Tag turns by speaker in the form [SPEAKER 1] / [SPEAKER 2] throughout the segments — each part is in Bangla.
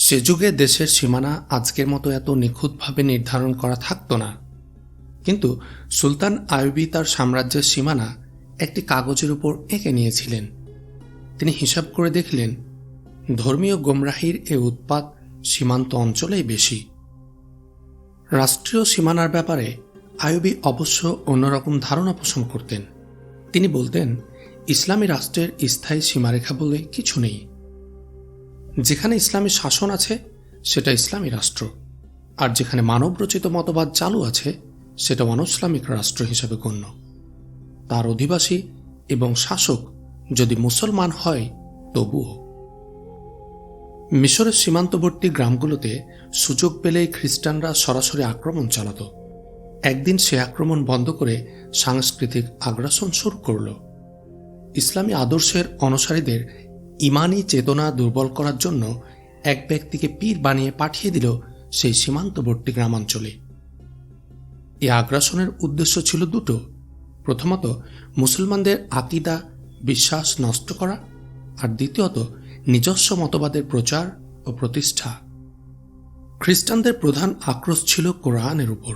[SPEAKER 1] সে যুগে দেশের সীমানা আজকের মতো এত নিখুঁতভাবে নির্ধারণ করা থাকত না, কিন্তু সুলতান আইয়ুবী তার সাম্রাজ্যের সীমানা একটি কাগজের উপর এঁকে নিয়েছিলেন। তিনি হিসাব করে দেখলেন, ধর্মীয় গোমরাহির এ উৎপাত সীমান্ত অঞ্চলেই বেশি। রাষ্ট্রীয় সীমানার ব্যাপারে আইয়ুবী অবশ্য অন্যরকম ধারণা পোষণ করতেন। তিনি বলতেন, ইসলামী রাষ্ট্রের স্থায়ী সীমারেখা বলে কিছু নেই। যেখানে ইসলামী শাসন আছে সেটা ইসলামী রাষ্ট্র, আর যেখানে মানবরচিত মতবাদ চালু আছে সেটা অনৈসলামিক রাষ্ট্র হিসেবে গণ্য। তার অধিবাসী এবং শাসক যদি মুসলমান হয় তবুও। মিশরের সীমান্তবর্তী গ্রামগুলোতে সুযোগ পেলেই খ্রিস্টানরা সরাসরি আক্রমণ চালাত। একদিন সে আক্রমণ বন্ধ করে সাংস্কৃতিক আগ্রাসন শুরু করল। ইসলামী আদর্শের অনুসারীদের ইমানি চেতনা দুর্বল করার জন্য এক ব্যক্তিকে পীর বানিয়ে পাঠিয়ে দিল সেই সীমান্তবর্তী গ্রামাঞ্চলে। এই আগ্রাসনের উদ্দেশ্য ছিল দুটো। প্রথমত, মুসলমানদের আকিদা বিশ্বাস নষ্ট করা, আর দ্বিতীয়ত নিজস্ব মতবাদের প্রচার ও প্রতিষ্ঠা। খ্রিস্টানদের প্রধান আক্রোশ ছিল কোরআনের উপর,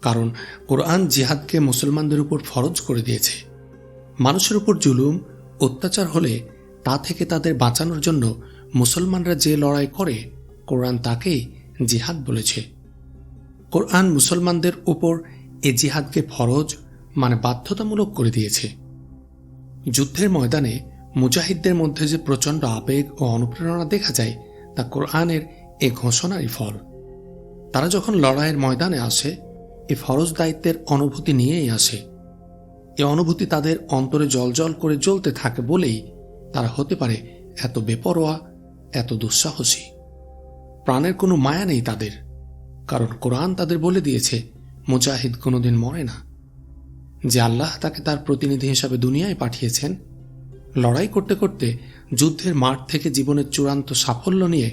[SPEAKER 1] কারণ কোরআন জিহাদকে মুসলমানদের উপর ফরজ করে দিয়েছে। মানুষের উপর জুলুম অত্যাচার হলে তা থেকে তাদের বাঁচানোর জন্য মুসলমানরা যে লড়াই করে, কোরআন তাকেই জিহাদ বলেছে। কোরআন মুসলমানদের উপর এ জিহাদকে ফরজ মানে বাধ্যতামূলক করে দিয়েছে। যুদ্ধের ময়দানে মুজাহিদদের মধ্যে যে প্রচণ্ড আবেগ ও অনুপ্রেরণা দেখা যায় তা কোরআনের এ ঘোষণারই ফল। তারা যখন লড়াইয়ের ময়দানে আসে এ ফরজ দায়িত্বের অনুভূতি নিয়েই আসে। এ অনুভূতি তাদের অন্তরে জ্বলজ্বল করে জ্বলতে থাকে বলেই তারা হতে পারে এত বেপরোয়া, এত দুঃসাহসী। প্রাণের কোনো মায়া নেই তাদের, কারণ কোরআন তাদের বলে দিয়েছে মুজাহিদ কোনোদিন মরে না। যে আল্লাহ তাকে তার প্রতিনিধি হিসাবে দুনিয়ায় পাঠিয়েছেন, লড়াই করতে করতে যুদ্ধের মাঠ থেকে জীবনের চূড়ান্ত সাফল্য নিয়ে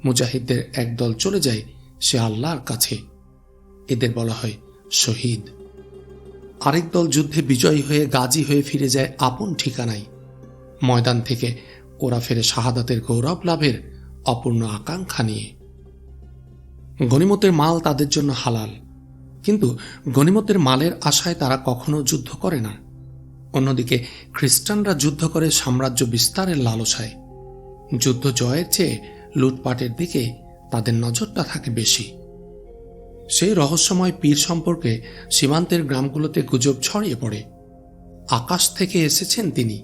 [SPEAKER 1] মুজাহিদদের একদল চলে যায় সে আল্লাহর কাছে। এদের বলা হয় শহীদ। আরেক দল যুদ্ধে বিজয়ী হয়ে গাজী হয়ে ফিরে যায় আপন ঠিকানায়। ময়দান থেকে ওরা ফেরে শাহাদাতের গৌরব লাভের অপূর্ণ আকাঙ্ক্ষা নিয়ে। গনিমতের মাল তাদের জন্য হালাল, কিন্তু গনিমতের মালের আশায় তারা কখনো যুদ্ধ করে না। অন্যদিকে খ্রিস্টানরা যুদ্ধ করে সাম্রাজ্য বিস্তারের লালসায়। যুদ্ধ জয়ের চেয়ে লুটপাটের দিকে তাদের নজরটা থাকে বেশি। সেই রহস্যময় পীর সম্পর্কে সীমান্তের গ্রামগুলোতে গুজব ছড়িয়ে পড়ে। আকাশ থেকে এসেছেন তিনি,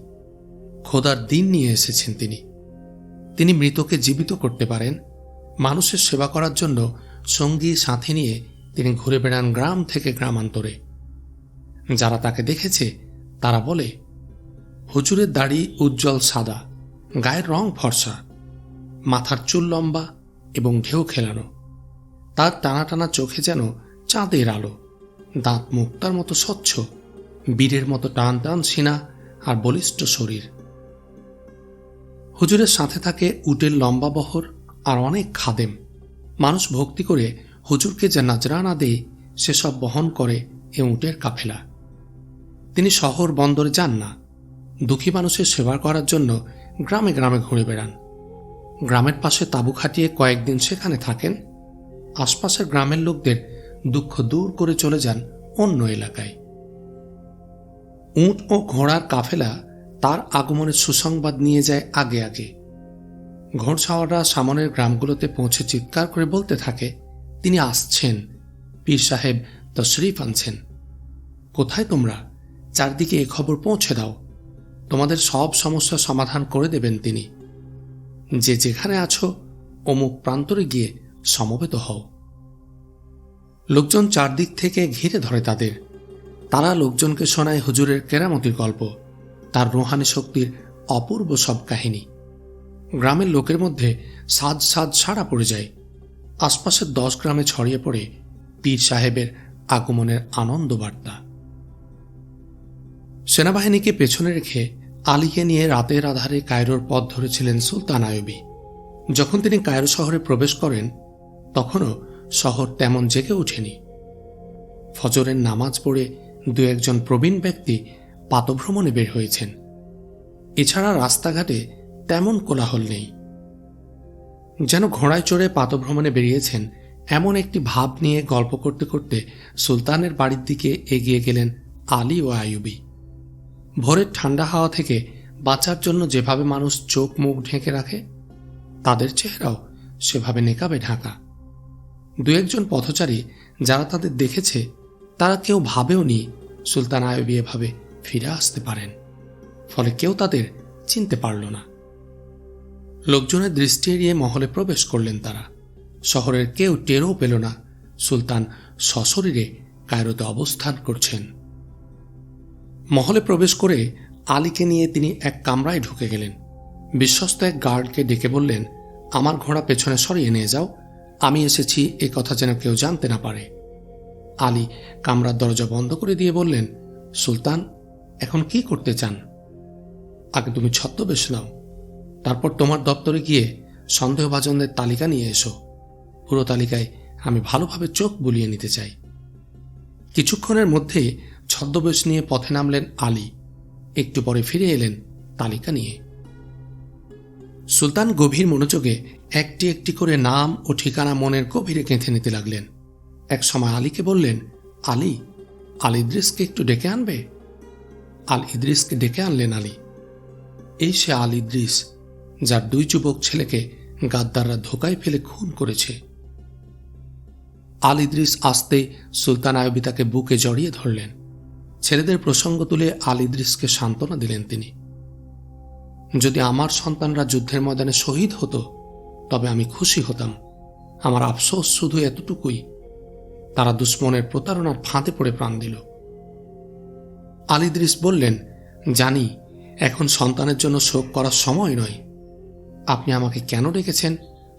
[SPEAKER 1] খোদার দিন নিয়ে এসেছেন তিনি। তিনি মৃতকে জীবিত করতে পারেন। মানুষের সেবা করার জন্য সঙ্গী সাথী নিয়ে তিনি ঘুরে বেড়ান গ্রাম থেকে গ্রামান্তরে। যারা তাকে দেখেছে তারা বলে, হুজুরের দাড়ি উজ্জ্বল সাদা, গায়ের রং ফর্সা, মাথার চুল লম্বা এবং ঢেউ খেলানো, তার টানা টানা চোখে যেন চাঁদের আলো, দাঁত মুক্তার মতো স্বচ্ছ, বীরের মতো টান টান সিনা আর বলিষ্ঠ শরীর। হুজুরের সাথে থাকে উটের লম্বা বহর আর অনেক খাদেম। মানুষ ভক্তি করে হুজুরকে যে নাজরানা দেয় সেসব বহন করে এ উটের কাফেলা। তিনি শহর বন্দরে যান না, দুঃখী মানুষের সেবা করার জন্য গ্রামে গ্রামে ঘুরে বেড়ান। গ্রামের পাশে তাঁবু খাটিয়ে কয়েকদিন সেখানে থাকেন, আশপাশের গ্রামের লোকদের দুঃখ দূর করে চলে যান অন্য এলাকায়। উট ও ঘোড়ার কাফেলা তার আগমনের সুসংবাদ নিয়ে যায় আগে আগে। ঘোড়সাওয়াররা সামনের গ্রামগুলোতে পৌঁছে চিৎকার করে বলতে থাকে, তিনি আসছেন, পীর সাহেব তশরিফ আনছেন। কোথায় তোমরা? চারদিকে এ খবর পৌঁছে দাও, তোমাদের সব সমস্যা সমাধান করে দেবেন তিনি। যে যেখানে আছো অমুক প্রান্তরে গিয়ে সমবেত হও। লোকজন চারদিক থেকে ঘিরে ধরে তাদের। তারা লোকজনকে শোনায় হুজুরের কেরামতির গল্প, তার রুহানি শক্তির অপূর্ব সব কাহিনী। গ্রামের লোকের মধ্যে সাজ সাজ সাড়া পড়ে যায়। আশপাশের 10 গ্রামে ছড়িয়ে পড়ে পীর সাহেবের আগমনের আনন্দ বার্তা। সেনাবাহিনীকে পেছনে রেখে আলীকে নিয়ে রাতের আধারে কায়রোর পথ ধরেছিলেন সুলতান আইয়ুবী। যখন তিনি কায়রো শহরে প্রবেশ করেন তখনও শহর তেমন জেগে ওঠেনি। ফজরের নামাজ পড়ে 2-1 প্রবীণ ব্যক্তি পাতভ্রমণে বের হয়েছেন। এছাড়া রাস্তাঘাটে তেমন কোলাহল নেই। যেন ঘোড়ায় চড়ে পাতভ্রমণে বেরিয়েছেন এমন একটি ভাব নিয়ে গল্প করতে করতে সুলতানের বাড়ির দিকে এগিয়ে গেলেন আলী ও আইয়ুবী। ভোরের ঠান্ডা হাওয়া থেকে বাঁচার জন্য যেভাবে মানুষ চোখ মুখ ঢেকে রাখে, তাদের চেহারাও সেভাবে নেকাবে ঢাকা। দু একজন পথচারী যারা তাদের দেখেছে, তারা কেউ ভাবেও নি সুলতান আইয়ুবী এভাবে ফিরে আসতে পারেন, ফলে কেউ তাদের চিনতে পারল না। লোকজনের দৃষ্টি এড়িয়ে মহলে প্রবেশ করলেন তারা। শহরের কেউ টেরও পেল না সুলতান সশরীরে কায়রোতে অবস্থান করছেন। মহলে প্রবেশ করে আলীকে নিয়ে তিনি এক কামরায় ঢুকে গেলেন। বিশ্বস্ত এক গার্ডকে ডেকে বললেন, আমার ঘোড়া পেছনে সরিয়ে নিয়ে যাও, আমি এসেছি এ কথা যেন কেউ জানতে না পারে। আলী কামরার দরজা বন্ধ করে দিয়ে বললেন, সুলতান, এখন কি করতে চান? আগে তুমি ছদ্মবেশ নাও, তারপর তোমার দপ্তরে গিয়ে সন্দেহভাজনদের তালিকা নিয়ে এসো। পুরো তালিকায় আমি ভালোভাবে চোখ বুলিয়ে নিতে চাই। কিছুক্ষণের মধ্যেই ছদ্মবেশ নিয়ে পথে নামলেন আলী। একটু পরে ফিরে এলেন তালিকা নিয়ে। সুলতান গভীর মনোযোগে একটি একটি করে নাম ও ঠিকানা মনের গভীরে গেঁথে নিতে লাগলেন। এক সময় আলীকে বললেন, আলী, আল ইদ্রিসকে একটু ডেকে আনবে। আল ইদ্রিসকে ডেকে আনলেন আলী। এই সে আল ইদ্রিস, যার দুই যুবক ছেলেকে গাদ্দাররা ধোকায় ফেলে খুন করেছে। আল ইদ্রিস আসতে সুলতান আইয়ুবী তাকে বুকে জড়িয়ে ধরলেন। ছেলেদের প্রসঙ্গ তুলে আল ইদ্রিসকে সান্ত্বনা দিলেন তিনি। যদি আমার সন্তানরা যুদ্ধের ময়দানে শহীদ হতো তবে আমি খুশি হতাম। আমার আফসোস শুধু এতটুকুই, তারা দুশ্মনের প্রতারণার ফাঁদে পড়ে প্রাণ দিল। আল ইদ্রিস বললেন, জানি এখন সন্তানের জন্য শোক করার সময় নয়। আপনি আমাকে কেন ডেকেছেন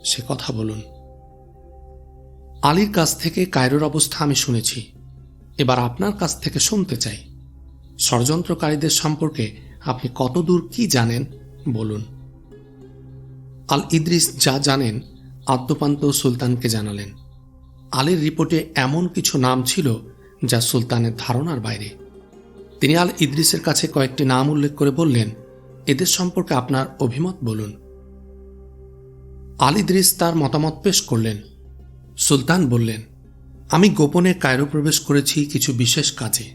[SPEAKER 1] সে কথা বলুন। আলীর কাছ থেকে কায়রোর অবস্থা আমি শুনেছি, এবার আপনার কাছ থেকে শুনতে চাই। ষড়যন্ত্রকারীদের সম্পর্কে আপনি কতদূর কি জানেন বলুন। আল ইদ্রিস যা জানেন আদ্যোপান্ত সুলতানকে জানালেন। আলীর রিপোর্টে এমন কিছু নাম ছিল যা সুলতানের ধারণার বাইরে। তিনি আল ইদ্রিসের কাছে কয়েকটি নাম উল্লেখ করে বললেন, এদের সম্পর্কে আপনার অভিমত বলুন। আল ইদ্রিস তার মতামত পেশ করলেন। সুলতান বললেন, আমি গোপনে কায়রো প্রবেশ করেছি কিছু বিশেষ কাজে।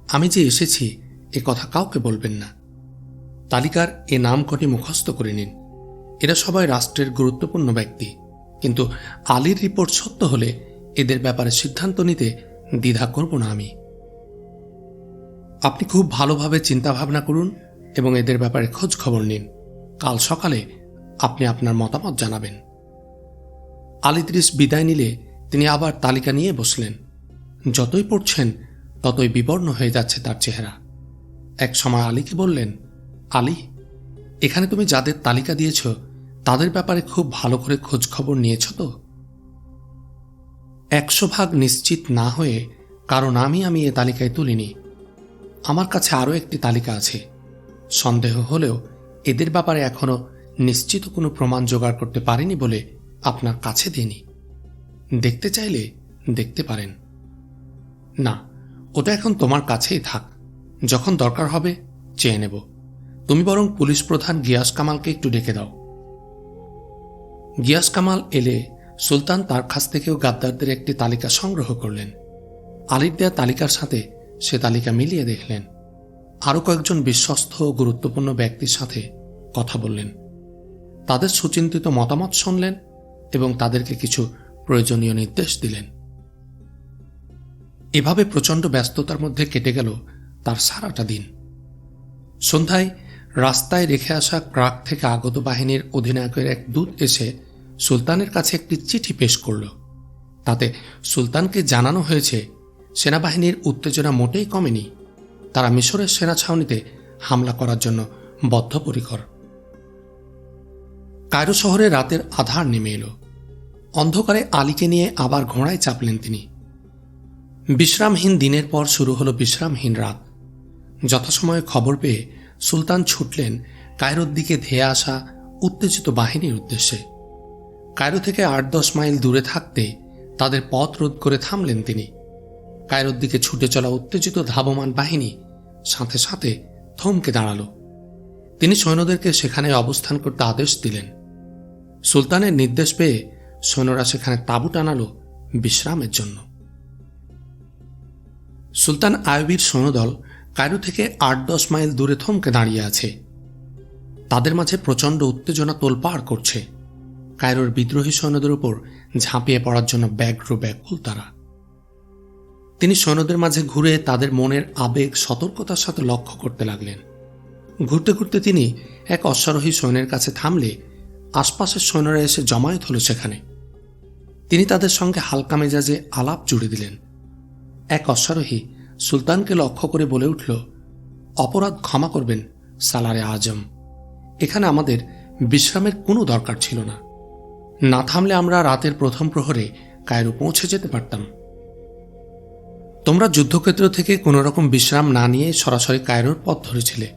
[SPEAKER 1] আমি যে এসেছি এ কথা কাউকে বলবেন না। তালিকার এ নাম কটি মুখস্থ করে নিন। এরা সবাই রাষ্ট্রের গুরুত্বপূর্ণ ব্যক্তি, কিন্তু আলীর রিপোর্ট সত্য হলে এদের ব্যাপারে সিদ্ধান্ত নিতে দ্বিধা করব না আমি। আপনি খুব ভালোভাবে চিন্তাভাবনা করুন এবং এদের ব্যাপারে খোঁজ খবর নিন। কাল সকালে আপনি আপনার মতামত জানাবেন। আল ইদ্রিস বিদায় নিলে তিনি আবার তালিকা নিয়ে বসলেন। যতই পড়ছেন ততই বিবর্ণ হয়ে যাচ্ছে তার চেহারা। এক সময় আলীকে বললেন, আলী, এখানে তুমি যাদের তালিকা দিয়েছ তাদের ব্যাপারে খুব ভালো করে খোঁজ খবর নিয়েছ তো? 100% নিশ্চিত না হয়ে কারো নামই আমি এ তালিকায় তুলিনি। আমার কাছে আরও একটি তালিকা আছে। সন্দেহ হলেও এদের ব্যাপারে এখনো নিশ্চিত কোনো প্রমাণ জোগাড় করতে পারিনি বলে আপনার কাছে দিইনি। দেখতে চাইলে দেখতে পারেন। না, ওটা এখন তোমার কাছেই থাক, যখন দরকার হবে চেয়ে নেব। তুমি বরং পুলিশ প্রধান গিয়াস কামালকে একটু ডেকে দাও। গিয়াস কামাল এলে সুলতান তার কাছ থেকেও গাদ্দারদের একটি তালিকা সংগ্রহ করলেন। আলীর দেয়া তালিকার সাথে সে তালিকা মিলিয়ে দেখলেন। আরও কয়েকজন বিশ্বস্ত ও গুরুত্বপূর্ণ ব্যক্তির সাথে কথা বললেন। তাদের সুচিন্তিত মতামত শুনলেন এবং তাদেরকে কিছু প্রয়োজনীয় নির্দেশ দিলেন। এভাবে প্রচণ্ড ব্যস্ততার মধ্যে কেটে গেল তার সারাটা দিন। সন্ধ্যায় রাস্তায় রেখে আসা প্রাগ থেকে আগত বাহিনীর অধিনায়কের এক দূত এসে সুলতানের কাছে একটি চিঠি পেশ করল। তাতে সুলতানকে জানানো হয়েছে সেনাবাহিনীর উত্তেজনা মোটেই কমেনি। তারা মিশরের সেনা ছাউনিতে হামলা করার জন্য বদ্ধপরিকর। কায়রো শহরে রাতের আধার নেমে এলো। অন্ধকারে আলীকে নিয়ে আবার ঘোড়ায় চাপলেন তিনি। বিশ্রামহীন দিনের পর শুরু হলো বিশ্রামহীন রাত। যথাসময়ে খবর পেয়ে সুলতান ছুটলেন কায়রোর দিকে ধেয়ে আসা উত্তেজিত বাহিনীর উদ্দেশ্যে। কায়রো থেকে 8-10 মাইল দূরে থাকতে তাদের পথ রোধ করে থামলেন তিনি। কায়রোর দিকে ছুটে চলা উত্তেজিত ধাবমান বাহিনী সাথে সাথে থমকে দাঁড়াল। তিনি সৈন্যদেরকে সেখানে অবস্থান করতে আদেশ দিলেন। সুলতানের নির্দেশ পেয়ে সৈন্যরা সেখানে তাঁবু টানালো বিশ্রামের জন্য। সুলতান আইয়ুবীর সৈন্যদল কায়রো থেকে ৮-১০ মাইল দূরে থমকে দাঁড়িয়ে আছে। তাদের মাঝে প্রচণ্ড উত্তেজনা তোলপাড় করছে। কায়রোর বিদ্রোহী সৈন্যদের উপর ঝাঁপিয়ে পড়ার জন্য ব্যগ্র ব্যাকুল তারা। তিনি সৈন্যদের মাঝে ঘুরে তাদের মনের আবেগ সতর্কতার সাথে লক্ষ্য করতে লাগলেন। ঘুরতে ঘুরতে তিনি এক অশ্বারোহী সৈন্যের কাছে থামলে আশপাশের সৈন্যরা এসে জমায়েত হল সেখানে। তিনি তাদের সঙ্গে হালকা মেজাজে আলাপ জুড়ে দিলেন। এক অশ্বারোহী সুলতানকে লক্ষ্য করে বলে উঠল, অপরাধ ক্ষমা করবেন সালারে আজম, এখানে আমাদের বিশ্রামের কোনো দরকার ছিল না। না থামলে আমরা রাতের প্রথম প্রহরে কায়রো পৌঁছে যেতে পারতাম। তোমরা যুদ্ধক্ষেত্র থেকে কোনো রকম বিশ্রাম না নিয়ে সরাসরি কায়রোর পথ ধরেছিলে।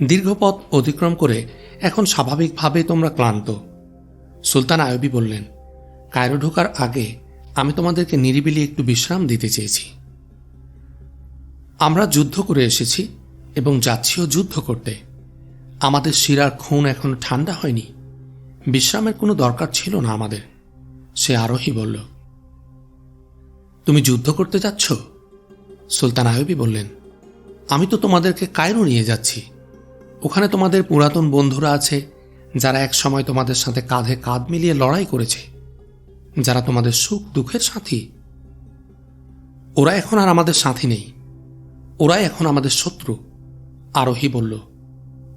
[SPEAKER 1] দীর্ঘ পথ অতিক্রম করে এখন স্বাভাবিকভাবে তোমরা ক্লান্ত। সুলতান আইয়ুবী বললেন, কায়রো ঢোকার আগে আমি তোমাদেরকে নিরিবিলি একটু বিশ্রাম দিতে চেয়েছি। আমরা যুদ্ধ করে এসেছি এবং যাচ্ছিও যুদ্ধ করতে। আমাদের শিরার খুন এখনো ঠান্ডা হয়নি। বিশ্রামের কোনো দরকার ছিল না আমাদের। সে আরোহী বলল, তুমি যুদ্ধ করতে যাচ্ছ? সুলতান আইয়ুবী বললেন, আমি তো তোমাদেরকে কায়রো নিয়ে যাচ্ছি। ওখানে তোমাদের পুরাতন বন্ধুরা আছে যারা এক সময় তোমাদের সাথে কাঁধে কাঁধ মিলিয়ে লড়াই করেছে, যারা তোমাদের সুখ দুঃখের সাথী। ওরা এখন আর আমাদের সাথী নেই, ওরাই এখন আমাদের শত্রু। আরোহী বলল,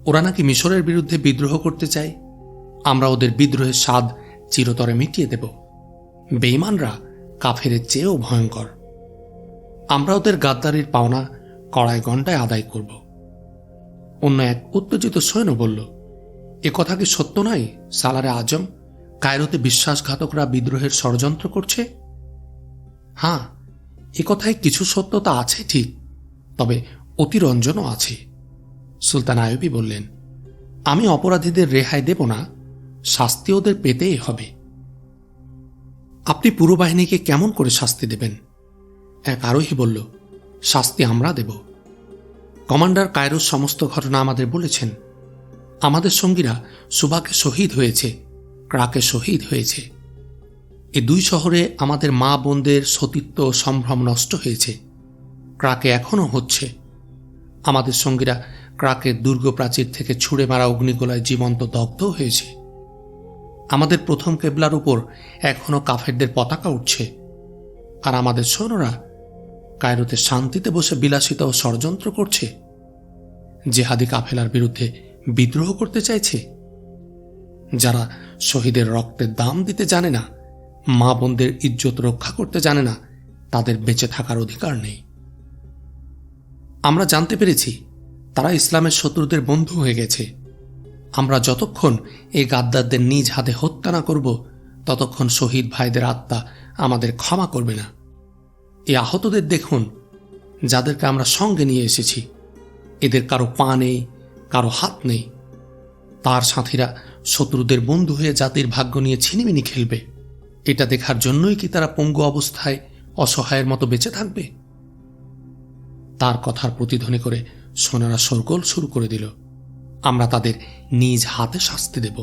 [SPEAKER 1] ওরা নাকি মিশরের বিরুদ্ধে বিদ্রোহ করতে চায়। আমরা ওদের বিদ্রোহের স্বাদ চিরতরে মিটিয়ে দেব। বেঈমানরা কাফেরের চেয়েও ভয়ঙ্কর। আমরা ওদের গাদ্দারির পাওনা কড়ায় ঘণ্টায় আদায় করব। অন্য এক উত্তেজিত সৈন্য বলল, এ কথা কি সত্য নয় সালারে আজম? কায়রোতে বিশ্বাসঘাতকরা বিদ্রোহের ষড়যন্ত্র করছে। হ্যাঁ, এ কথায় কিছু সত্যতা আছে ঠিক, তবে অতিরঞ্জনও আছে। সুলতান আইয়ুবী বললেন, আমি অপরাধীদের রেহাই দেব না, শাস্তি ওদের পেতেই হবে। আপনি পুরো বাহিনীকে কেমন করে শাস্তি দেবেন? এক আরোহী বলল, শাস্তি আমরা দেব। কমান্ডার কায়রোর সমস্ত ঘটনা আমাদের বলেছেন। আমাদের সঙ্গীরা সুবাকে শহীদ হয়েছে, ক্রাকে শহীদ হয়েছে। এ দুই শহরে আমাদের মা বোনদের সতীত্ব ও সম্ভ্রম নষ্ট হয়েছে। ক্রাকে এখনও হচ্ছে। আমাদের সঙ্গীরা ক্রাকের দুর্গ প্রাচীর থেকে ছুঁড়ে মারা অগ্নিগোলায় জীবন্ত দগ্ধ হয়েছে। আমাদের প্রথম কেবলার উপর এখনও কাফেরদের পতাকা উঠছে। আর আমাদের সৈন্যরা কায়রোতে শান্তিতে বসে বিলাসিতা ও ষড়যন্ত্র করছে, জেহাদি কাফেলার বিরুদ্ধে বিদ্রোহ করতে চাইছে। যারা শহীদের রক্তের দাম দিতে জানে না, মা বোনদের ইজ্জত রক্ষা করতে জানে না, তাদের বেঁচে থাকার অধিকার নেই। আমরা জানতে পেরেছি তারা ইসলামের শত্রুদের বন্ধু হয়ে গেছে। আমরা যতক্ষণ এই গাদ্দারদের নিজ হাতে হত্যা না করব, ততক্ষণ শহীদ ভাইদের আত্মা আমাদের ক্ষমা করবে না। এই আহতদের দেখুন, যাদেরকে আমরা সঙ্গে নিয়ে এসেছি। এদের কারো পা নেই, কারো হাত নেই। তার সাথীরা শত্রুদের বন্ধু হয়ে জাতির ভাগ্য নিয়ে ছিনিমিনি খেলবে। এটা দেখার জন্যই কি তারা পঙ্গু অবস্থায় অসহায়ের মতো বেঁচে থাকবে? তার কথার প্রতিধ্বনি করে সোনারা শোরগোল শুরু করে দিল, আমরা তাদের নিজ হাতে শাস্তি দেব।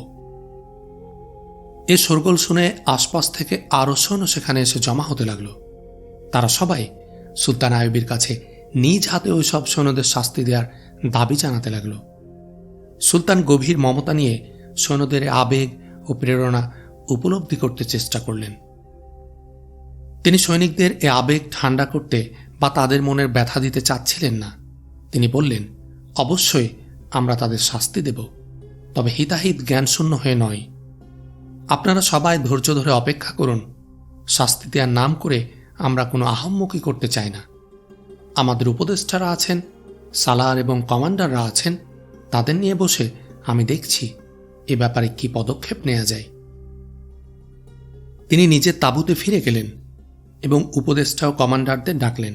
[SPEAKER 1] এ শোরগোল শুনে আশপাশ থেকে আরো সৈন্য সেখানে এসে জমা হতে লাগল। তারা সবাই সুলতান আইয়ুবীর কাছে নিজ হাতে ওই সব সৈন্যদের শাস্তি দেওয়ার দাবি জানাতে লাগল। সুলতান গভীর মমতা নিয়ে সৈন্যদের আবেগ ও প্রেরণা উপলব্ধি করতে চেষ্টা করলেন। তিনি সৈনিকদের এ আবেগ ঠান্ডা করতে বা তাদের মনের ব্যথা দিতে চাচ্ছিলেন না। তিনি বললেন, অবশ্যই আমরা তাদের শাস্তি দেব, তবে হিতাহিত জ্ঞানশূন্য হয়ে নয়। আপনারা সবাই ধৈর্য ধরে অপেক্ষা করুন। শাস্তি দেওয়ার নাম করে আমরা কোনো আহাম্মকি করতে চাই না। আমাদের উপদেষ্টারা আছেন, সালার এবং কমান্ডাররা আছেন, তাদের নিয়ে বসে আমি দেখছি এ ব্যাপারে কি পদক্ষেপ নেওয়া যায়। তিনি নিজের তাঁবুতে ফিরে গেলেন এবং উপদেষ্টা ও কমান্ডারদের ডাকলেন।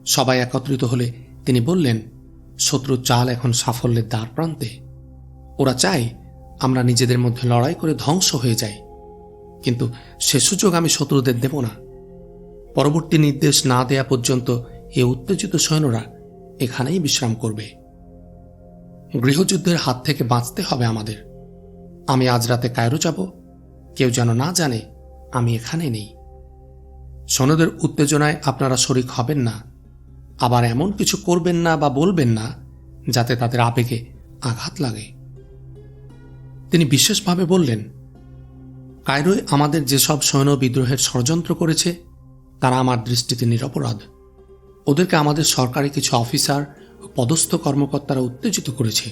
[SPEAKER 1] সবাই একত্রিত হলে তিনি বললেন, শত্রুর চাল এখন সাফল্যের দ্বার প্রান্তে। ওরা চায় আমরা নিজেদের মধ্যে লড়াই করে ধ্বংস হয়ে যাই, কিন্তু সে সুযোগ আমি শত্রুদের দেব না। পরবর্তী নির্দেশ না দেয়া পর্যন্ত এ উত্তেজিত সৈন্যরা এখানেই বিশ্রাম করবে। গৃহযুদ্ধের হাত থেকে বাঁচতে হবে আমাদের। আমি আজ রাতে কায়রো যাব কেউ যেন না জানে আমি এখানে নেই। সৈন্যদের উত্তেজনায় আপনারা শরিক হবেন না, আবার এমন কিছু করবেন না বা বলবেন না যাতে তাদের আবেগে আঘাত লাগে। তিনি বিশেষভাবে বললেন, কায়রোয় আমাদের যেসব সৈন্য বিদ্রোহের ষড়যন্ত্র করেছে তারা আমার দৃষ্টিতে নিরপরাধ। ওদেরকে আমাদের সরকারি কিছু অফিসার ও পদস্থ কর্মকর্তারা উত্তেজিত করেছে।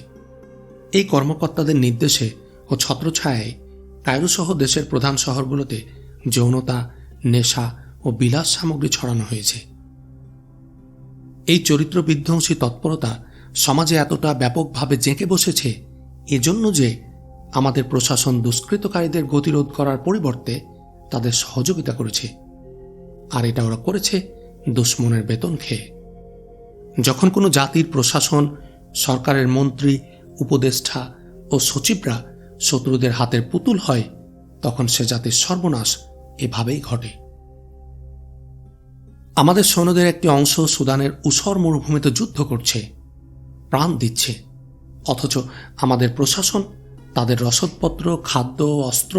[SPEAKER 1] এই কর্মকর্তাদের নির্দেশে ও ছত্রছায়ায় কায়রো সহ দেশের প্রধান শহরগুলোতে যৌনতা, নেশা ও বিলাস সামগ্রী ছড়ানো হয়েছে। এই চরিত্র বিধ্বংসী তৎপরতা সমাজে এতটা ব্যাপকভাবে জেঁকে বসেছে এজন্য যে আমাদের প্রশাসন দুষ্কৃতকারীদের গতিরোধ করার পরিবর্তে তাদের সহযোগিতা করেছে, আর এটা ওরা করেছে দুশ্মনের বেতন খেয়ে। যখন কোনো জাতির প্রশাসন, সরকারের মন্ত্রী, উপদেষ্টা ও সচিবরা শত্রুদের হাতের পুতুল হয়, তখন সে জাতির সর্বনাশ এভাবেই ঘটে। আমাদের সৈন্যদের একটি অংশ সুদানের ঊষর মরুভূমিতে যুদ্ধ করছে, প্রাণ দিচ্ছে, অথচ আমাদের প্রশাসন তাদের রসদপত্র, খাদ্য ও অস্ত্র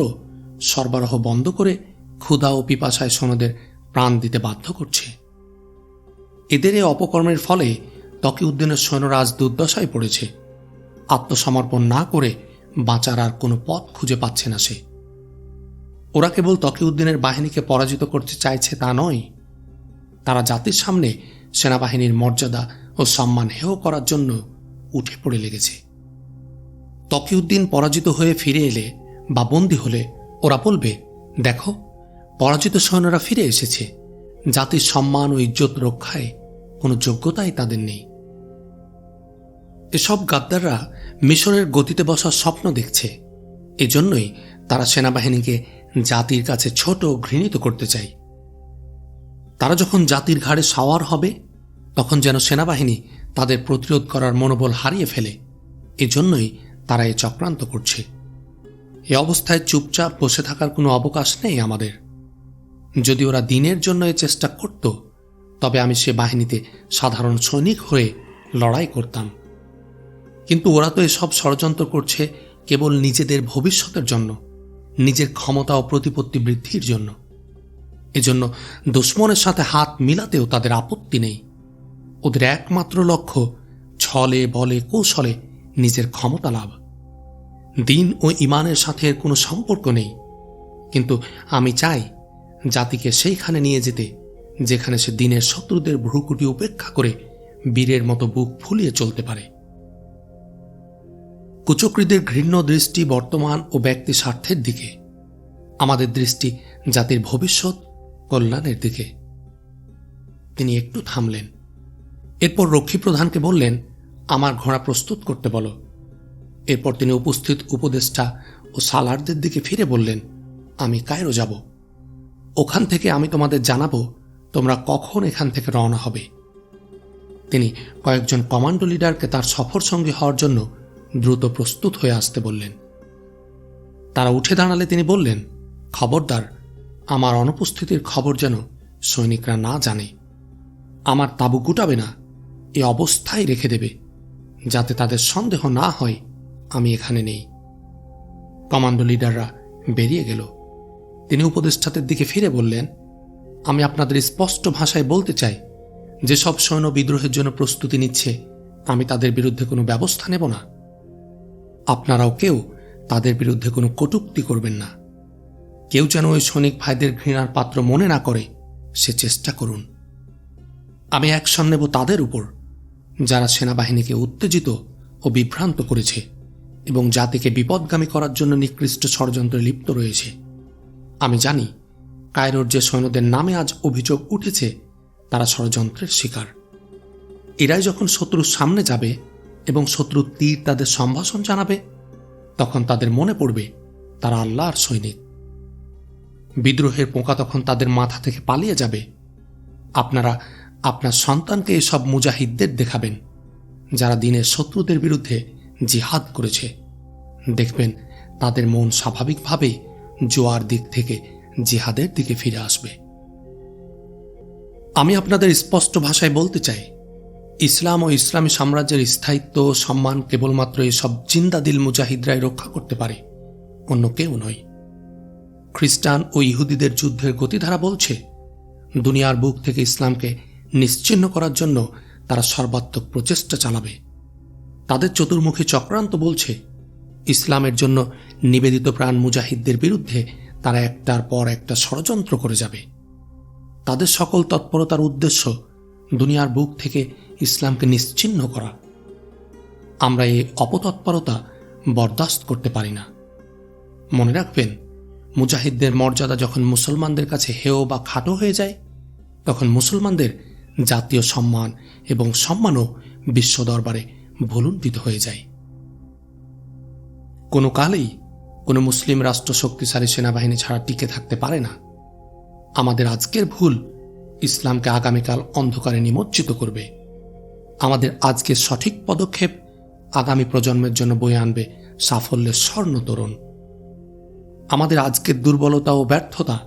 [SPEAKER 1] সরবরাহ বন্ধ করে ক্ষুধা ও পিপাসায় সৈন্যদের প্রাণ দিতে বাধ্য করছে। এদের এই অপকর্মের ফলে তকিউদ্দিনের সৈন্যরা আজ দুর্দশায় পড়েছে। আত্মসমর্পণ না করে বাঁচার আর কোনো পথ খুঁজে পাচ্ছে না সে। ওরা কেবল তকিউদ্দিনের বাহিনীকে পরাজিত করতে চাইছে তা নয়, তারা জাতির সামনে সেনাবাহিনীর মর্যাদা ও সম্মান হেয় করার জন্য উঠে পড়ে লেগেছে। তকিউদ্দিন পরাজিত হয়ে ফিরে এলে বা বন্দী হলে ওরা বলবে, দেখো, পরাজিত সৈন্যরা ফিরে এসেছে, জাতির সম্মান ও ইজ্জত রক্ষায় কোনো যোগ্যতাই তাদের নেই। এসব গাদ্দাররা মিশরের গতিতে বসার স্বপ্ন দেখছে। এজন্যই তারা সেনাবাহিনীকে জাতির কাছে ছোট ও ঘৃণিত করতে চায়। তারা যখন জাতির ঘাড়ে সাওয়ার হবে তখন যেন সেনাবাহিনী তাদের প্রতিরোধ করার মনোবল হারিয়ে ফেলে। এজন্যই তারা এ চক্রান্ত করছে। এ অবস্থায় চুপচাপ বসে থাকার কোনো অবকাশ নেই আমাদের। যদি ওরা দিনের জন্য এ চেষ্টা করত, তবে আমি সে বাহিনীতে সাধারণ সৈনিক হয়ে লড়াই করতাম। কিন্তু ওরা তো এসব ষড়যন্ত্র করছে কেবল নিজেদের ভবিষ্যতের জন্য, নিজের ক্ষমতা ও প্রতিপত্তি বৃদ্ধির জন্য। এজন্য দুশ্মনের সাথে হাত মিলাতেও তাদের আপত্তি নেই। ওদের একমাত্র লক্ষ্য ছলে বলে কৌশলে নিজের ক্ষমতা লাভ। দিন ও ইমানের সাথে এর কোনো সম্পর্ক নেই। কিন্তু আমি চাই জাতিকে সেইখানে নিয়ে যেতে যেখানে সে দিনের শত্রুদের ভ্রুকুটি উপেক্ষা করে বীরের মতো বুক ফুলিয়ে চলতে পারে। কুচক্রীদের ঘৃণ্য দৃষ্টি বর্তমান ও ব্যক্তি স্বার্থের দিকে, আমাদের দৃষ্টি জাতির ভবিষ্যৎ কল্যাণের দিকে। তিনি একটু থামলেন। এরপর রক্ষী প্রধানকে বললেন, আমার ঘোড়া প্রস্তুত করতে বলো। এরপর তিনি উপস্থিত উপদেষ্টা ও সালারদের দিকে ফিরে বললেন, আমি কায়রো যাব। ওখান থেকে আমি তোমাদের জানাবো তোমরা কখন এখান থেকে রওনা হবে। তিনি কয়েকজন কমান্ডো লিডারকে তার সফর সঙ্গী হওয়ার জন্য দ্রুত প্রস্তুত হয়ে আসতে বললেন। তারা উঠে দাঁড়ালে তিনি বললেন, খবরদার, আমার অনুপস্থিতির খবর যেন সৈনিকরা না জানে। আমার তাঁবু গুটাবে না, এ অবস্থায় রেখে দেবে, যাতে তাদের সন্দেহ না হয় আমি এখানে নেই। কমান্ডো লিডাররা বেরিয়ে গেল। তিনি উপদেষ্টাদের দিকে ফিরে বললেন, আমি আপনাদের স্পষ্ট ভাষায় বলতে চাই, যেসব সৈন্য বিদ্রোহের জন্য প্রস্তুতি নিচ্ছে আমি তাদের বিরুদ্ধে কোনো ব্যবস্থা নেব না। আপনারাও কেউ তাদের বিরুদ্ধে কোনো কটূক্তি করবেন না। কেউ যেন ওই সৈনিক ভাইদের ঘৃণার পাত্র মনে না করে সে চেষ্টা করুন। আমি অ্যাকশন নেব তাদের উপর যারা সেনাবাহিনীকে উত্তেজিত ও বিভ্রান্ত করেছে এবং জাতিকে বিপদগামী করার জন্য নিকৃষ্ট ষড়যন্ত্রে লিপ্ত রয়েছে। আমি জানি কায়রোর যে সৈন্যদের নামে আজ অভিযোগ উঠেছে তারা ষড়যন্ত্রের শিকার। এরাই যখন শত্রুর সামনে যাবে এবং শত্রুর তীর তাদের সম্ভাষণ জানাবে, তখন তাদের মনে পড়বে তারা আল্লাহর সৈনিক। বিদ্রোহের পোকা তখন তাদের মাথা থেকে পালিয়ে যাবে। আপনারা আপনার সন্তানকে এসব মুজাহিদদের দেখাবেন যারা দিনের শত্রুদের বিরুদ্ধে জিহাদ করেছে। দেখবেন তাদের মন স্বাভাবিকভাবে জোয়ার দিক থেকে জিহাদের দিকে ফিরে আসবে। আমি আপনাদের স্পষ্ট ভাষায় বলতে চাই, ইসলাম ও ইসলামী সাম্রাজ্যের স্থায়িত্ব ও সম্মান কেবলমাত্র এসব জিন্দাদিল মুজাহিদরাই রক্ষা করতে পারে, অন্য কেউ নয়। খ্রিস্টান ও ইহুদিদের যুদ্ধের গতিধারা বলছে দুনিয়ার বুক থেকে ইসলামকে নিশ্চিহ্ন করার জন্য তারা সর্বাত্মক প্রচেষ্টা চালাবে। তাদের চতুর্মুখী চক্রান্ত বলছে ইসলামের জন্য নিবেদিত প্রাণ মুজাহিদদের বিরুদ্ধে তারা একটার পর একটা ষড়যন্ত্র করে যাবে। তাদের সকল তৎপরতার উদ্দেশ্য দুনিয়ার বুক থেকে ইসলামকে নিশ্চিহ্ন করা। আমরা এই অপতৎপরতা বরদাস্ত করতে পারি না। মনে রাখবেন, মুজাহিদদের মর্যাদা যখন মুসলমানদের কাছে হেয় বা খাটো হয়ে যায়, তখন মুসলমানদের জাতীয় সম্মান এবং সম্মানও বিশ্ব দরবারে ভুলুণ্ঠিত হয়ে যায়। কোনো কালেই কোনো মুসলিম রাষ্ট্র শক্তিশালী সেনাবাহিনী ছাড়া টিকে থাকতে পারে না। আমাদের আজকের ভুল ইসলামকে আগামীকাল অন্ধকারে নিমজ্জিত করবে। আমাদের আজকের সঠিক পদক্ষেপ আগামী প্রজন্মের জন্য বয়ে আনবে সাফল্যের স্বর্ণ তরুণ। আমাদের আজকের দুর্বলতা ও ব্যর্থতা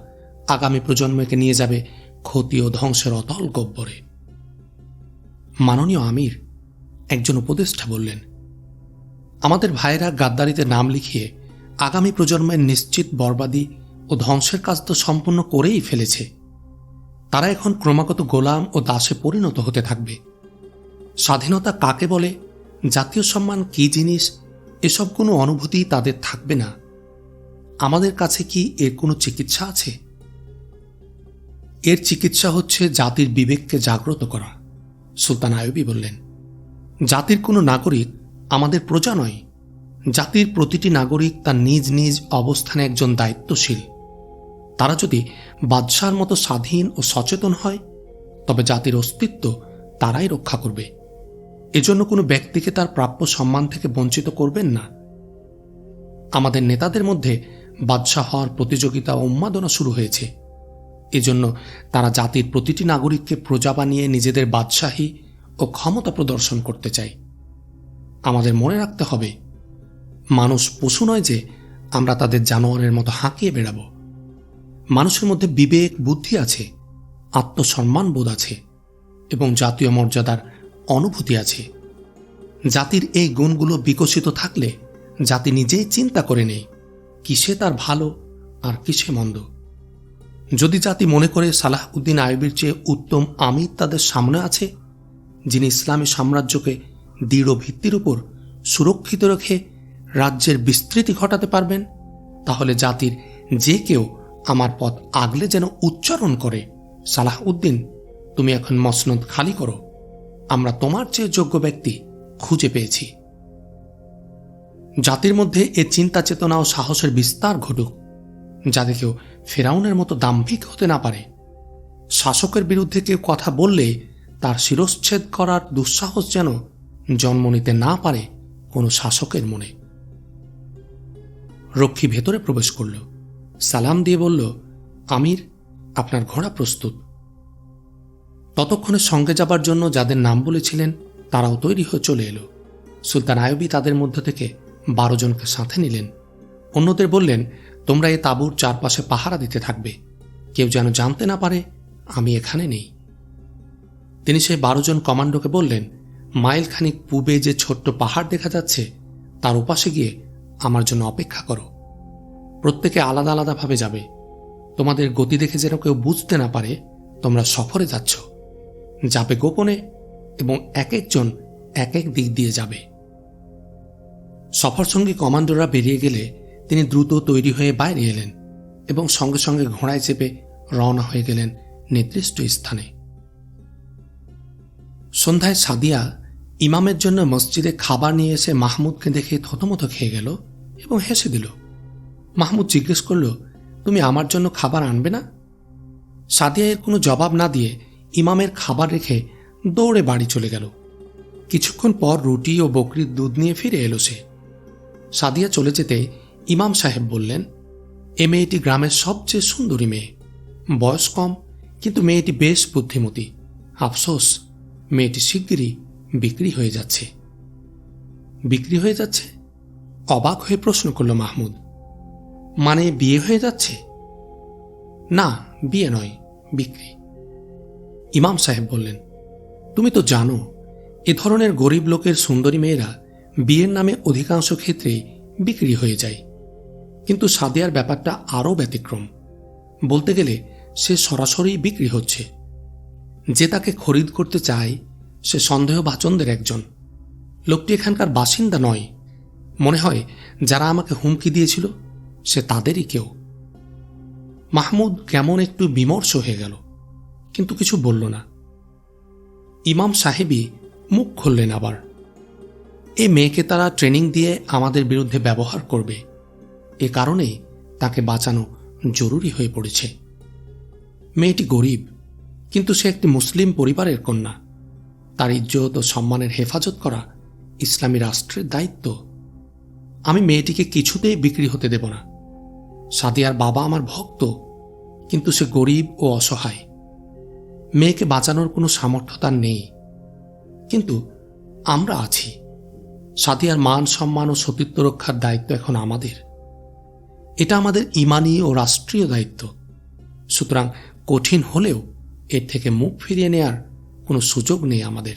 [SPEAKER 1] আগামী প্রজন্মকে নিয়ে যাবে ক্ষতি ও ধ্বংসের অতল গহ্বরে। মাননীয় আমির একজন উপদেষ্টা বললেন, আমাদের ভাইয়েরা গাদ্দারিতে নাম লিখিয়ে আগামী প্রজন্মের নিশ্চিত বরবাদি ও ধ্বংসের কাজ তো সম্পূর্ণ করেই ফেলেছে। তারা এখন ক্রমাগত গোলাম ও দাসে পরিণত হতে থাকবে। স্বাধীনতা কাকে বলে, জাতীয় সম্মান কি জিনিস, এসব কোনো অনুভূতি তাদের থাকবে না। আমাদের কাছে কি এর কোনো চিকিৎসা আছে? এর চিকিৎসা হচ্ছে জাতির বিবেককে জাগ্রত করা। সুলতান আইয়ুবী বললেন, জাতির কোনো নাগরিক আমাদের প্রজা নয়। জাতির প্রতিটি নাগরিক তার নিজ নিজ অবস্থানে একজন দায়িত্বশীল। তারা যদি বাদশার মতো স্বাধীন ও সচেতন হয়, তবে জাতির অস্তিত্ব তারাই রক্ষা করবে। এজন্য কোনো ব্যক্তিকে তার প্রাপ্য সম্মান থেকে বঞ্চিত করবেন না। আমাদের নেতাদের মধ্যে বাদশাহ হওয়ার প্রতিযোগিতা ও উন্মাদনা শুরু হয়েছে। এজন্য তারা জাতির প্রতিটি নাগরিককে প্রজা বানিয়ে নিজেদের বাদশাহী ও ক্ষমতা প্রদর্শন করতে চায়। আমাদের মনে রাখতে হবে, মানুষ পশু নয় যে আমরা তাদের জানোয়ারের মতো হাঁকিয়ে বেড়াবো। মানুষের মধ্যে বিবেক, বুদ্ধি আছে, আত্মসম্মান বোধ আছে এবং জাতীয় মর্যাদার অনুভূতি আছে। জাতির এই গুণগুলো বিকশিত থাকলে জাতি নিজেই চিন্তা করে নেয় কিসে তার ভালো আর কিসে মন্দ। যদি জাতি মনে করে সালাহউদ্দিন আইয়ুবীর চেয়ে উত্তম আমির তাদের সামনে আছে, যিনি ইসলামী সাম্রাজ্যকে দৃঢ় ভিত্তির উপর সুরক্ষিত রেখে রাজ্যের বিস্তৃতি ঘটাতে পারবেন, তাহলে জাতির যে কেউ আমার পথ আগলে যেন উচ্চারণ করে, সালাহউদ্দিন, তুমি এখন মসনদ খালি করো, আমরা তোমার চেয়ে যোগ্য ব্যক্তি খুঁজে পেয়েছি। জাতির মধ্যে এ চিন্তা চেতনা ও সাহসের বিস্তার ঘটুক, যাতে কেউ ফেরাউনের মতো দাম্ভিক হতে না পারে। শাসকের বিরুদ্ধে কেউ কথা বললে তার শিরশ্ছেদ করার দুঃসাহস যেন জন্ম নিতে না পারে কোনো শাসকের মনে। রক্ষী ভেতরে প্রবেশ করল, সালাম দিয়ে বলল, আমির, আপনার ঘোড়া প্রস্তুত। ততক্ষণে সঙ্গে যাবার জন্য যাদের নাম বলেছিলেন তারাও তৈরি হয়ে চলে এলো। সুলতান আইয়ুবী তাদের মধ্য থেকে 12 জনকে সাথে নিলেন। অন্যদের বললেন, তোমরা এই তাঁবুর চারপাশে পাহারা দিতে থাকবে, কেউ যেন জানতে না পারে আমি এখানে নেই। তিনি সেই 12 জন কমান্ডোকে বললেন, মাইলখানিক পূবে যে ছোট্ট পাহাড় দেখা যাচ্ছে তার ওপাশে গিয়ে আমার জন্য অপেক্ষা করো। প্রত্যেকে আলাদা আলাদাভাবে যাবে। তোমাদের গতি দেখে যেন কেউ বুঝতে না পারে তোমরা সফরে যাচ্ছ। যাবে গোপনে এবং এক একজন এক এক দিক দিয়ে যাবে। সফরসঙ্গী কমান্ডোরা বেরিয়ে গেলে তিনি দ্রুত তৈরি হয়ে বাইরে এলেন এবং সঙ্গে সঙ্গে ঘোড়ায় চেপে রওনা হয়ে গেলেন নির্দিষ্ট স্থানে। সন্ধ্যায় সাদিয়া ইমামের জন্য মসজিদে খাবার নিয়ে এসে মাহমুদকে দেখে থতমত খেয়ে গেল এবং হেসে দিল। মাহমুদ জিজ্ঞেস করল, তুমি আমার জন্য খাবার আনবে না? সাদিয়া এর কোনো জবাব না দিয়ে ইমামের খাবার রেখে দৌড়ে বাড়ি চলে গেল। কিছুক্ষণ পর রুটি ও বকরির দুধ নিয়ে ফিরে এলো সে। সাদিয়া চলে যেতে ইমাম সাহেব বললেন, এ মেয়েটি গ্রামের সবচেয়ে সুন্দরী মেয়ে, বয়স কম, কিন্তু মেয়েটি বেশ বুদ্ধিমতী। আফসোস, মেয়েটি শিগগিরই বিক্রি হয়ে যাচ্ছে। বিক্রি হয়ে যাচ্ছে? অবাক হয়ে প্রশ্ন করল মাহমুদ। মানে বিয়ে হয়ে যাচ্ছে? না, বিয়ে নয়, বিক্রি। ইমাম সাহেব বললেন, তুমি তো জানো এ ধরনের গরিব লোকের সুন্দরী মেয়েরা বিয়ের নামে অধিকাংশ ক্ষেত্রে বিক্রি হয়ে যায়। কিন্তু সাদিয়ার ব্যাপারটা আরও ব্যতিক্রম। বলতে গেলে সে সরাসরি বিক্রি হচ্ছে। যে তাকে খরিদ করতে চায় সে সন্দেহভাজনদের একজন। লোকটি এখানকার বাসিন্দা নয়। মনে হয় যারা আমাকে হুমকি দিয়েছিল সে তাদেরই কেউ। মাহমুদ কেমন একটু বিমর্ষ হয়ে গেল, কিন্তু কিছু বলল না। ইমাম সাহেবই মুখ খুললেন আবার। এ মেয়েকে তারা ট্রেনিং দিয়ে আমাদের বিরুদ্ধে ব্যবহার করবে, এ কারণেই তাকে বাঁচানো জরুরি হয়ে পড়েছে। মেয়েটি গরিব, কিন্তু সে একটি মুসলিম পরিবারের কন্যা। তার ইজ্জত ও সম্মানের হেফাজত করা ইসলামী রাষ্ট্রের দায়িত্ব। আমি মেয়েটিকে কিছুতেই বিক্রি হতে দেব না। সাদিয়ার বাবা আমার ভক্ত, কিন্তু সে গরিব ও অসহায়। মেয়েকে বাঁচানোর কোনো সামর্থ্য তার নেই, কিন্তু আমরা আছি। সাদিয়ার মান সম্মান ও সতীত্ব রক্ষার দায়িত্ব এখন আমাদের। এটা আমাদের ইমানি ও রাষ্ট্রীয় দায়িত্ব। সুতরাং কঠিন হলেও এর থেকে মুখ ফিরিয়ে নেয়ার কোনো সুযোগ নেই আমাদের।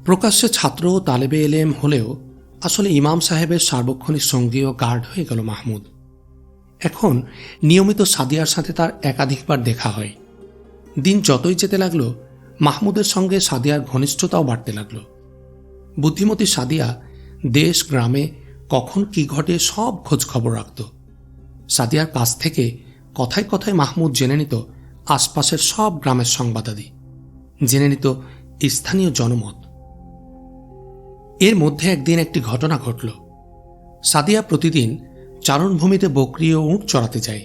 [SPEAKER 1] প্রকাশ্যে ছাত্র ও তালেবে এলেম হলেও আসলে ইমাম সাহেবের সার্বক্ষণিক সঙ্গী ও গার্ড হয়ে গেল মাহমুদ। এখন নিয়মিত সাদিয়ার সাথে তার একাধিকবার দেখা হয়। দিন যতই যেতে লাগল, মাহমুদের সঙ্গে সাদিয়ার ঘনিষ্ঠতাও বাড়তে লাগল। বুদ্ধিমতী সাদিয়া দেশ গ্রামে কখন কি ঘটে সব খোঁজ খবর রাখত। সাদিয়ার কাছ থেকে কথায় কথায় মাহমুদ জেনে নিত আশপাশের সব গ্রামের সংবাদাদি, জেনে নিত স্থানীয় জনমত। এর মধ্যে একদিন একটি ঘটনা ঘটল। সাদিয়া প্রতিদিন চারণভূমিতে বকরি ও উট চড়াতে যায়।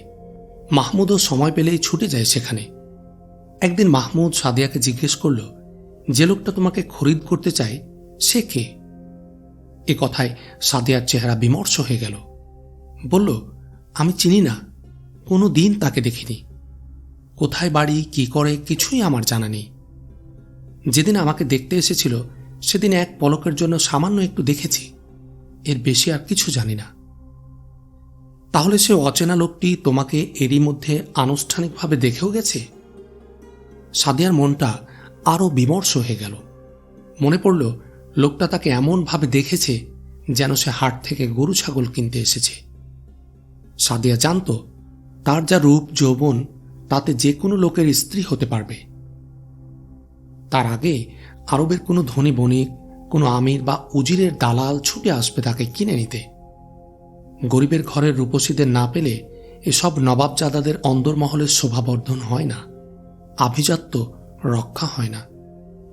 [SPEAKER 1] মাহমুদও সময় পেলেই ছুটে যায় সেখানে। একদিন মাহমুদ সাদিয়াকে জিজ্ঞেস করল, যে লোকটা তোমাকে খরিদ করতে চায় সে কে? এ কথায় সাদিয়ার চেহারা বিমর্ষ হয়ে গেল। বলল, আমি চিনি না, কোনো দিন তাকে দেখিনি। কোথায় বাড়ি, কি করে, কিছুই আমার জানা নেই। যেদিন আমাকে দেখতে এসেছিল সেদিন এক পলকের জন্য সামান্য একটু দেখেছি, এর বেশি আর কিছু জানি না। তাহলে সে অচেনা লোকটি তোমাকে এরই মধ্যে আনুষ্ঠানিকভাবে দেখেও গেছে? সাদিয়ার মনটা আরও বিমর্ষ হয়ে গেল। মনে পড়ল লোকটা তাকে এমনভাবে দেখেছে যেন সে হাট থেকে গরু ছাগল কিনতে এসেছে। সাদিয়া জানত তার যা রূপ যৌবন তাতে যে কোনো লোকের স্ত্রী হতে পারবে। তার আগে আরবের কোনো ধনী বণিক, কোনো আমির বা উজিরের দালাল ছুটে আসবে তাকে কিনে নিতে। গরিবের ঘরের রূপসীদের না পেলে এসব নবাবজাদাদের অন্দরমহলের শোভাবর্ধন হয় না, আভিজাত্য রক্ষা হয় না।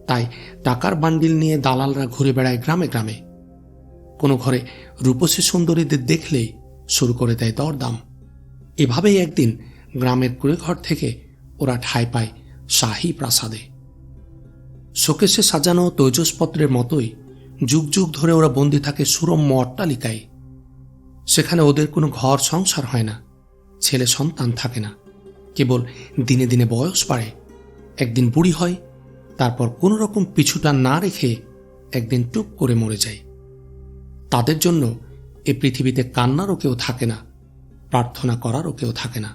[SPEAKER 1] তাই টাকার বান্ডিল নিয়ে দালালরা ঘুরে বেড়ায় গ্রামে গ্রামে। কোনো ঘরে রূপসী সুন্দরীদের দেখলেই শুরু করে দেয় দরদাম। এভাবেই একদিন গ্রামের কুড়েঘর থেকে ওরা ঠাঁই পায় শাহী প্রাসাদে। শোকেশে সাজানো তৈজসপত্রের মতোই যুগ যুগ ধরে ওরা বন্দী থাকে সুরম্য অট্টালিকায়। সেখানে ওদের কোনো ঘর সংসার হয় না, ছেলে সন্তান থাকে না, কেবল দিনে দিনে বয়স বাড়ে। একদিন বুড়ি হয়, তারপর কোনো রকম পিছুটা না রেখে একদিন টুপ করে মরে যায়। তাদের জন্য এ পৃথিবীতে কান্নারও কেউ থাকে না, প্রার্থনা করারও কেউ থাকে না।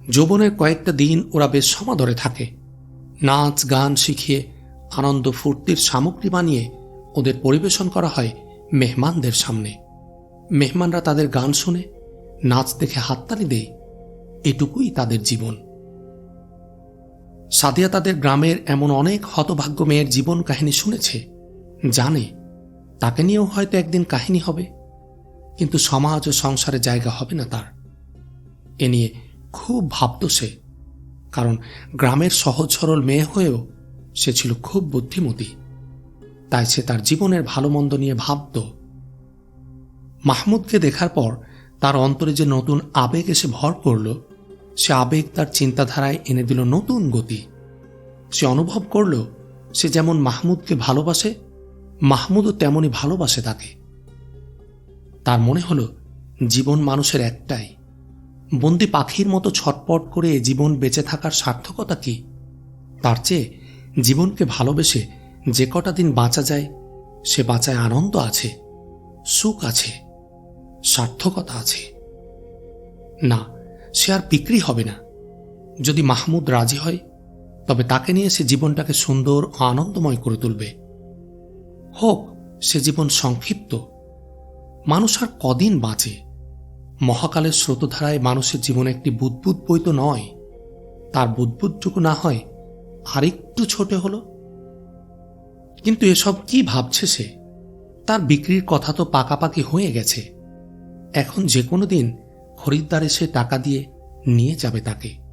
[SPEAKER 1] যৌবনের কয়েকটা দিন ওরা বেশ সমাদরে থাকে। নাচ গান শিখিয়ে আনন্দ ফুর্তির সামগ্রী বানিয়ে ওদের পরিবেশন করা হয় মেহমানদের সামনে। মেহমানরা তাদের গান শুনে, নাচ দেখে হাততালি দেয়। এটুকুই তাদের জীবন। সাদিয়া তাদের গ্রামের এমন অনেক হতভাগ্য মেয়ের জীবন কাহিনী শুনেছে, জানে তাকে নিয়েও হয়তো একদিন কাহিনী হবে, কিন্তু সমাজ ও সংসারে জায়গা হবে না তার। এ নিয়ে খুব ভাবত সে, কারণ গ্রামের সহজ সরল মেয়ে হয়েও সে ছিল খুব বুদ্ধিমতী। তাই সে তার জীবনের ভালো মন্দ নিয়ে ভাবত। মাহমুদকে দেখার পর তার অন্তরে যে নতুন আবেগ এসে ভর করল, সে আবেগ তার চিন্তাধারায় এনে দিল নতুন গতি। সে অনুভব করল সে যেমন মাহমুদকে ভালোবাসে, মাহমুদও তেমনই ভালোবাসে তাকে। তার মনে হল জীবন মানুষের একটাই, বন্দি পাখির মতো ছটপট করে জীবন বেঁচে থাকার সার্থকতা কি? তার চেয়ে জীবনকে ভালোবেসে যে কটা দিন বাঁচা যায় সে বাঁচায় আনন্দ আছে, সুখ আছে, সার্থকতা আছে। না, সে আর বিক্রি হবে না। যদি মাহমুদ রাজি হয় তবে তাকে নিয়ে সে জীবনটাকে সুন্দর ও আনন্দময় করে তুলবে। হোক সে জীবন সংক্ষিপ্ত, মানুষ আর কদিন বাঁচে? মহাকালের স্রোতধারায় মানুষের জীবনে একটি বুদ্বুদ বই তো নয়, তার বুদ্বুদটুকু না হয় আরেকটু ছোট হলো। কিন্তু এসব কি ভাবছে সে? তার বিক্রির কথা তো পাকাপাকি হয়ে গেছে। এখন যে কোনো দিন খরিদ্দার এসে টাকা দিয়ে নিয়ে যাবে তাকে।